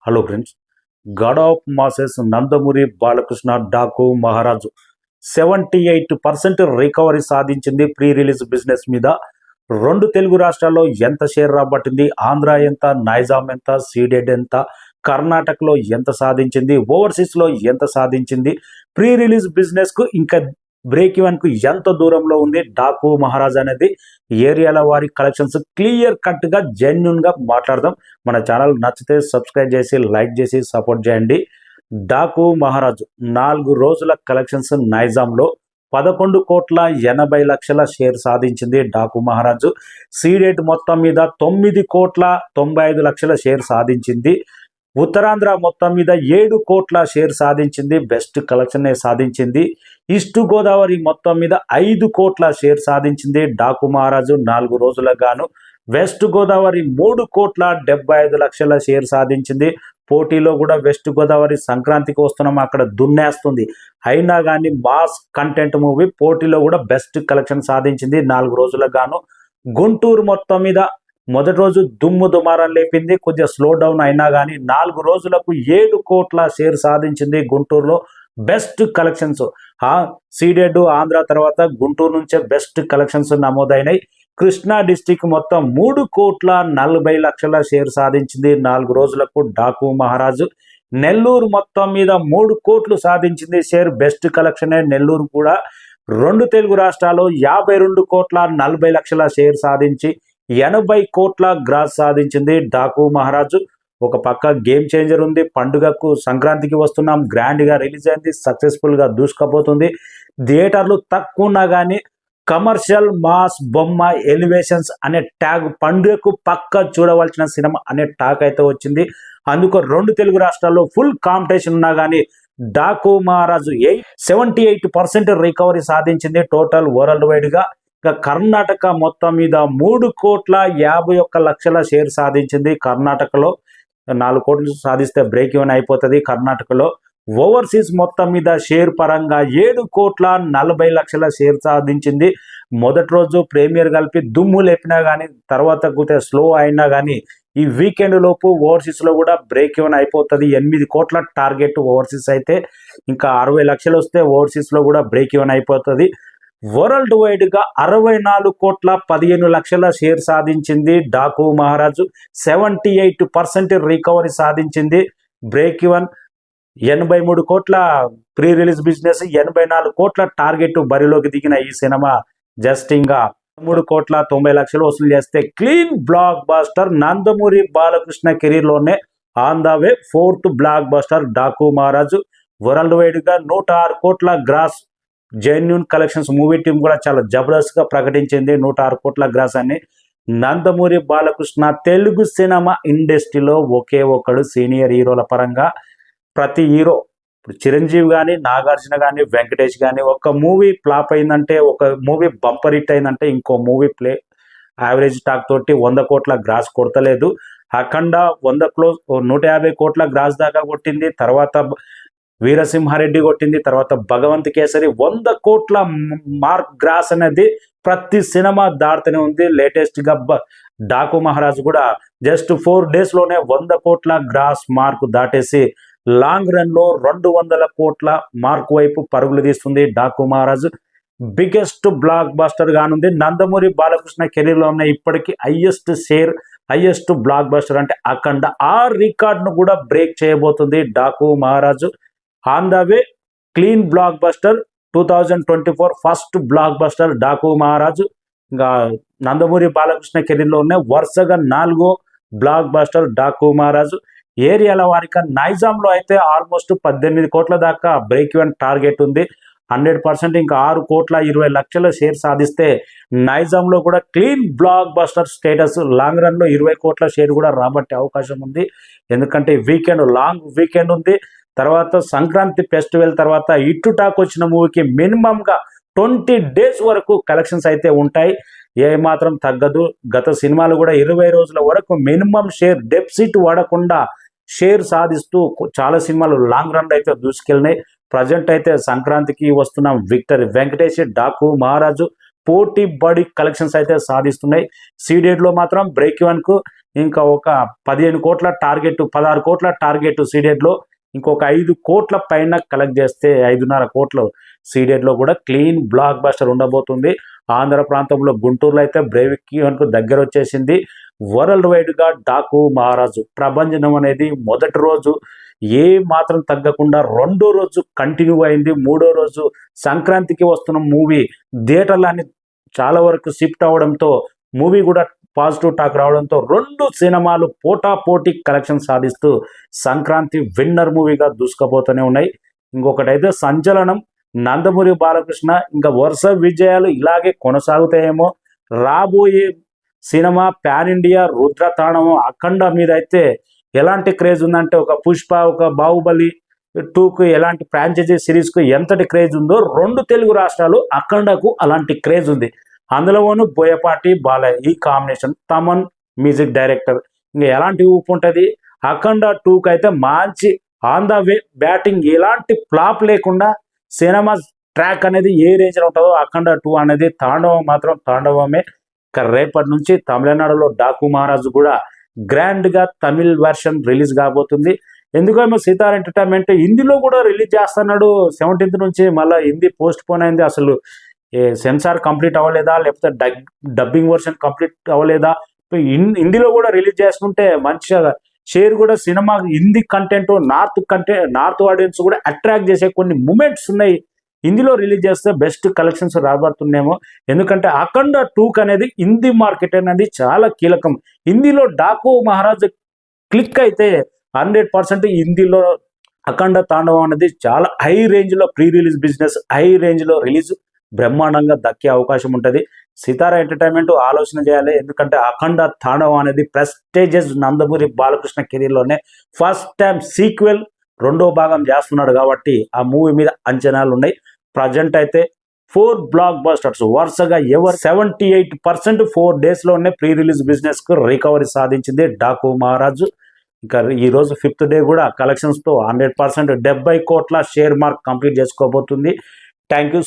Hello friends, God of masses Nandamuri Balakrishna Daaku మహారాజు 78% recovery సాధించింది pre release business మీద. రెండు తెలుగు రాష్ట్రాల్లో ఎంత షేర్ రాబట్టింది, ఆంధ్ర ఎంత, నైజాం ఎంత, సీడెడ్ ఎంత, కర్ణాటకలో ఎంత సాధించింది, ఓవర్సీస్లో ఎంత సాధించింది, ప్రీ రిలీజ్ బిజినెస్కు ఇంకా బ్రేక్ ఈవెన్కు ఎంత దూరంలో ఉంది డాకు మహారాజ్ అనేది ఏరియాల వారి కలెక్షన్స్ క్లియర్ కట్గా జెన్యున్గా మాట్లాడదాం. మన ఛానల్ నచ్చితే సబ్స్క్రైబ్ చేసి లైక్ చేసి సపోర్ట్ చేయండి. డాకు మహారాజు 4 రోజుల కలెక్షన్స్ నైజాంలో 11,80,00,000 షేర్ సాధించింది డాకు మహారాజు. సీడెట్ మొత్తం మీద 9,95,00,000 షేర్ సాధించింది. ఉత్తరాంధ్ర మొత్తం మీద 7 కోట్ల షేర్ సాధించింది, బెస్ట్ కలెక్షన్ సాధించింది. ఈస్ట్ గోదావరి మొత్తం మీద 5 కోట్ల షేర్ సాధించింది డాకు మహారాజు 4 రోజులకు గాను. వెస్ట్ గోదావరి 3,75,00,000 షేర్ సాధించింది. పోటీలో కూడా వెస్ట్ గోదావరి సంక్రాంతికి వస్తున్నాం, అక్కడ దున్నేస్తుంది. అయినా కానీ మాస్ కంటెంట్ మూవీ పోటీలో కూడా బెస్ట్ కలెక్షన్ సాధించింది 4 రోజులకు గాను. గుంటూరు మొత్తం మీద మొదటి రోజు దుమ్ము దుమారం లేపింది, కొద్దిగా స్లో డౌన్ అయినా కానీ 4 రోజులకు 7 కోట్ల షేర్ సాధించింది గుంటూరులో. బెస్ట్ కలెక్షన్స్ సీడెడ్ ఆంధ్ర తర్వాత గుంటూరు నుంచే బెస్ట్ కలెక్షన్స్ నమోదైనాయి. కృష్ణా డిస్టిక్ మొత్తం 3,40,00,000 షేర్ సాధించింది 4 రోజులకు డాకు మహారాజు. నెల్లూరు మొత్తం మీద 3 కోట్లు సాధించింది షేర్, బెస్ట్ కలెక్షనే నెల్లూరు కూడా. రెండు తెలుగు రాష్ట్రాల్లో 52,40,00,000 షేర్ సాధించి 80 కోట్ల గ్రాస్ సాధించింది డాకు మహారాజు. ఒక పక్క గేమ్ చేంజర్ ఉంది, పండుగకు సంక్రాంతికి వస్తున్నాం, గ్రాండ్గా రిలీజ్ అయింది, సక్సెస్ఫుల్గా దూసుకుపోతుంది. థియేటర్లు తక్కువ ఉన్నా కానీ కమర్షియల్ మాస్ బొమ్మ ఎలివేషన్స్ అనే ట్యాగ్, పండుగకు పక్క చూడవలసిన సినిమా అనే టాక్ అయితే వచ్చింది. అందుకు రెండు తెలుగు రాష్ట్రాల్లో ఫుల్ కాంపిటీషన్ ఉన్నా కానీ డాకు మహారాజు 78% రికవరీ సాధించింది టోటల్ వరల్డ్ వైడ్గా. ఇక కర్ణాటక మొత్తం మీద 3,51,00,000 షేర్ సాధించింది. కర్ణాటకలో 4 కోట్లు సాధిస్తే బ్రేక్ ఈవెన్ అయిపోతుంది కర్ణాటకలో. ఓవర్సీస్ మొత్తం మీద షేర్ పరంగా 7,40,00,000 షేర్ సాధించింది. మొదటి రోజు ప్రీమియర్ కలిపి దుమ్ము లేపినా కానీ తర్వాత కొద్దిగా స్లో అయినా కానీ ఈ వీకెండ్ లోపు ఓవర్సీస్లో కూడా బ్రేక్ ఈవెన్ అయిపోతుంది. 8 కోట్ల టార్గెట్ ఓవర్సీస్ అయితే, ఇంకా 60 లక్షలు వస్తే ఓవర్సీస్లో కూడా బ్రేక్ ఈవెన్ అయిపోతుంది. వరల్డ్ వైడ్గా 64,15,00,000 షేర్ సాధించింది డాకు మహారాజు. 78% రికవరీ సాధించింది. బ్రేక్ ఈవెన్ 83 కోట్ల ప్రీ రిలీజ్ బిజినెస్, 84 కోట్ల టార్గెట్ బరిలోకి దిగిన ఈ సినిమా జస్ట్ ఇంకా 3,90,00,000 వసూలు చేస్తే clean blockbuster. Nandamuri Balakrishna కెరీర్లోనే on the way 4th blockbuster Daku Maharaj. World వైడ్గా 106 కోట్ల gross. Genuine collections movie team కూడా చాలా జబర్దస్త్గా ప్రకటించింది 106 కోట్ల గ్రాస్ అని. నందమూరి బాలకృష్ణ తెలుగు సినిమా ఇండస్ట్రీలో ఒకే ఒకడు సీనియర్ హీరోల పరంగా. ప్రతి హీరో, ఇప్పుడు చిరంజీవి కానీ, నాగార్జున కానీ, వెంకటేష్ కానీ, ఒక మూవీ ఫ్లాప్ అయిందంటే, ఒక మూవీ బంపర్ హిట్ అయిందంటే ఇంకో మూవీ యావరేజ్ టాక్ తోటి 100 కోట్ల గ్రాస్ కొడతలేదు. అఖండ 150 కోట్ల గ్రాస్ దాకా కొట్టింది. తర్వాత వీరసింహారెడ్డి కొట్టింది. తర్వాత భగవంత్ కేసరి 100 కోట్ల మార్క్ గ్రాస్ అనేది ప్రతి సినిమా దాడుతూనే ఉంది. లేటెస్ట్గా డాకు మహారాజు కూడా జస్ట్ 4 డేస్లోనే 100 కోట్ల గ్రాస్ మార్క్ దాటేసి లాంగ్ రన్లో 200 కోట్ల మార్క్ వైపు పరుగులు తీస్తుంది Daku Maharaj. Biggest blockbuster గానుంది. నందమూరి బాలకృష్ణ కెరీర్లో ఉన్న ఇప్పటికీ highest share, highest blockbuster అంటే అఖండ. ఆ రికార్డును కూడా బ్రేక్ చేయబోతుంది Daku Maharaj. On the way clean blockbuster 2024 first blockbuster Daku Maharaj. ఇంకా నందమూరి బాలకృష్ణ కెరీర్లోనే వరుసగా 4వ బ్లాక్ బస్టర్ డాకు మహారాజు. ఏరియాల వారిగా నైజాంలో అయితే ఆల్మోస్ట్ 18 కోట్ల దాకా బ్రేక్ ఈవెన్ టార్గెట్ ఉంది. 100% ఇంకా 6,20,00,000 షేర్ సాధిస్తే నైజాంలో కూడా clean blockbuster status. Long రన్లో 20 కోట్ల షేర్ కూడా రాబట్టే అవకాశం ఉంది. ఎందుకంటే వీకెండ్ లాంగ్ వీకెండ్ ఉంది. తర్వాత సంక్రాంతి ఫెస్టివల్ తర్వాత ఇట్టు టాక్ వచ్చిన మూవీకి మినిమంగా 20 డేస్ వరకు కలెక్షన్స్ అయితే ఉంటాయి, ఏమాత్రం తగ్గదు. గత సినిమాలు కూడా 20 రోజుల వరకు మినిమం షేర్ డెఫిసిట్ పడకుండా షేర్ సాధిస్తూ చాలా సినిమాలు లాంగ్ రన్ అయితే దూసుకెళ్ళినాయి. ప్రజెంట్ అయితే సంక్రాంతికి వస్తున్నాం విక్టరీ. వెంకటేష్ డాకు మహారాజు పోటీ బడి కలెక్షన్స్ అయితే సాధిస్తున్నాయి. సీడెడ్ లో మాత్రం బ్రేక్ ఈవెన్ కు ఇంకా ఒక 15 కోట్ల టార్గెట్, 16 కోట్ల టార్గెట్ సీడెడ్ లో, ఇంకొక 5 కోట్ల పైన కలెక్ట్ చేస్తే 5.5 కోట్లు సీడెడ్ లో కూడా క్లీన్ బ్లాక్ బస్టర్ ఉండబోతుంది. ఆంధ్ర ప్రాంతంలో గుంటూరులో అయితే బ్రేక్ ఈవెన్ కు దగ్గర వచ్చేసింది. వరల్డ్ వైడ్ గా డాకు మహారాజు ప్రభంజనం అనేది మొదటి రోజు ఏ మాత్రం తగ్గకుండా రెండో రోజు కంటిన్యూ అయింది. మూడో రోజు సంక్రాంతికి వస్తున్న మూవీ థియేటర్లన్నీ చాలా వరకు షిఫ్ట్ అవడంతో మూవీ కూడా పాజిటివ్ టాక్ రావడంతో 2 సినిమాలు పోటాపోటీ కలెక్షన్ సాధిస్తూ సంక్రాంతి విన్నర్ మూవీగా దూసుకుపోతూనే ఉన్నాయి. ఇంకొకటైతే సంచలనం నందమూరి బాలకృష్ణ ఇంకా వరుస విజయాలు ఇలాగే కొనసాగుతాయేమో. రాబోయే సినిమా పాన్ ఇండియా రుద్రతాండవం అఖండ మీద అయితే ఎలాంటి క్రేజ్ ఉందంటే, ఒక పుష్ప, ఒక బాహుబలి 2కు ఎలాంటి ఫ్రాంచైజీ సిరీస్కు ఎంతటి క్రేజ్ ఉందో 2 తెలుగు రాష్ట్రాలు అఖండకు అలాంటి క్రేజ్ ఉంది. అందులోనూ బోయపాటి బాలయ్య ఈ కాంబినేషన్, తమన్ మ్యూజిక్ డైరెక్టర్, ఇంకా ఎలాంటి ఊపు ఉంటుంది. అఖండ 2కు అయితే మంచి ఆన్ ద వే బ్యాటింగ్, ఎలాంటి ఫ్లాప్ లేకుండా సినిమా ట్రాక్ అనేది ఏ రేంజ్లో ఉంటుందో అఖండ 2 అనేది తాండవం మాత్రం తాండవమే. రేపటి నుంచి తమిళనాడులో డాకు మహారాజు కూడా గ్రాండ్ గా తమిళ్ వెర్షన్ రిలీజ్ కాబోతుంది. ఎందుకేమో సితార్ ఎంటర్టైన్మెంట్ హిందీలో కూడా రిలీజ్ చేస్తున్నాడు 17th నుంచి. మళ్ళీ హిందీ పోస్ట్ పోన్ అయింది. అసలు సెన్సార్ కంప్లీట్ అవ్వలేదా, లేకపోతే డబ్బింగ్ వర్షన్ కంప్లీట్ అవ్వలేదా, హిందీలో కూడా రిలీజ్ చేస్తుంటే మంచిగా షేర్ కూడా cinema Hindi content north audience కూడా అట్రాక్ట్ చేసే కొన్ని మూమెంట్స్ ఉన్నాయి. హిందీలో రిలీజ్ చేస్తే బెస్ట్ కలెక్షన్స్ రాబడుతున్నాయేమో. ఎందుకంటే అఖండ 2 అనేది హిందీ మార్కెట్ అనేది చాలా కీలకం. హిందీలో డాకు మహారాజ్ క్లిక్ అయితే 100% హిందీలో అఖండ తాండవం అనేది చాలా హై రేంజ్ లో pre release business, high range లో రిలీజ్ బ్రహ్మాండంగా దక్కే అవకాశం ఉంటుంది. సితారా ఎంటర్టైన్మెంట్ ఆలోచన చేయాలి. ఎందుకంటే అఖండ తాండవం అనేది ప్రెస్టేజియస్ నందమూరి బాలకృష్ణ కెరీర్లోనే ఫస్ట్ టైం సీక్వెల్ 2వ భాగం చేస్తున్నాడు కాబట్టి ఆ మూవీ మీద అంచనాలు ఉన్నాయి. ప్రజెంట్ అయితే 4 బ్లాక్ బస్టర్స్ వరుసగా 78% 4 days లోనే ప్రీ రిలీజ్ బిజినెస్ కు రికవరీ సాధించింది డాకు మహారాజు. ఇంకా ఈ రోజు 5th డే కూడా కలెక్షన్స్ తో 100% 70 కోట్ల షేర్ మార్క్ కంప్లీట్ చేసుకోబోతుంది. Thank you.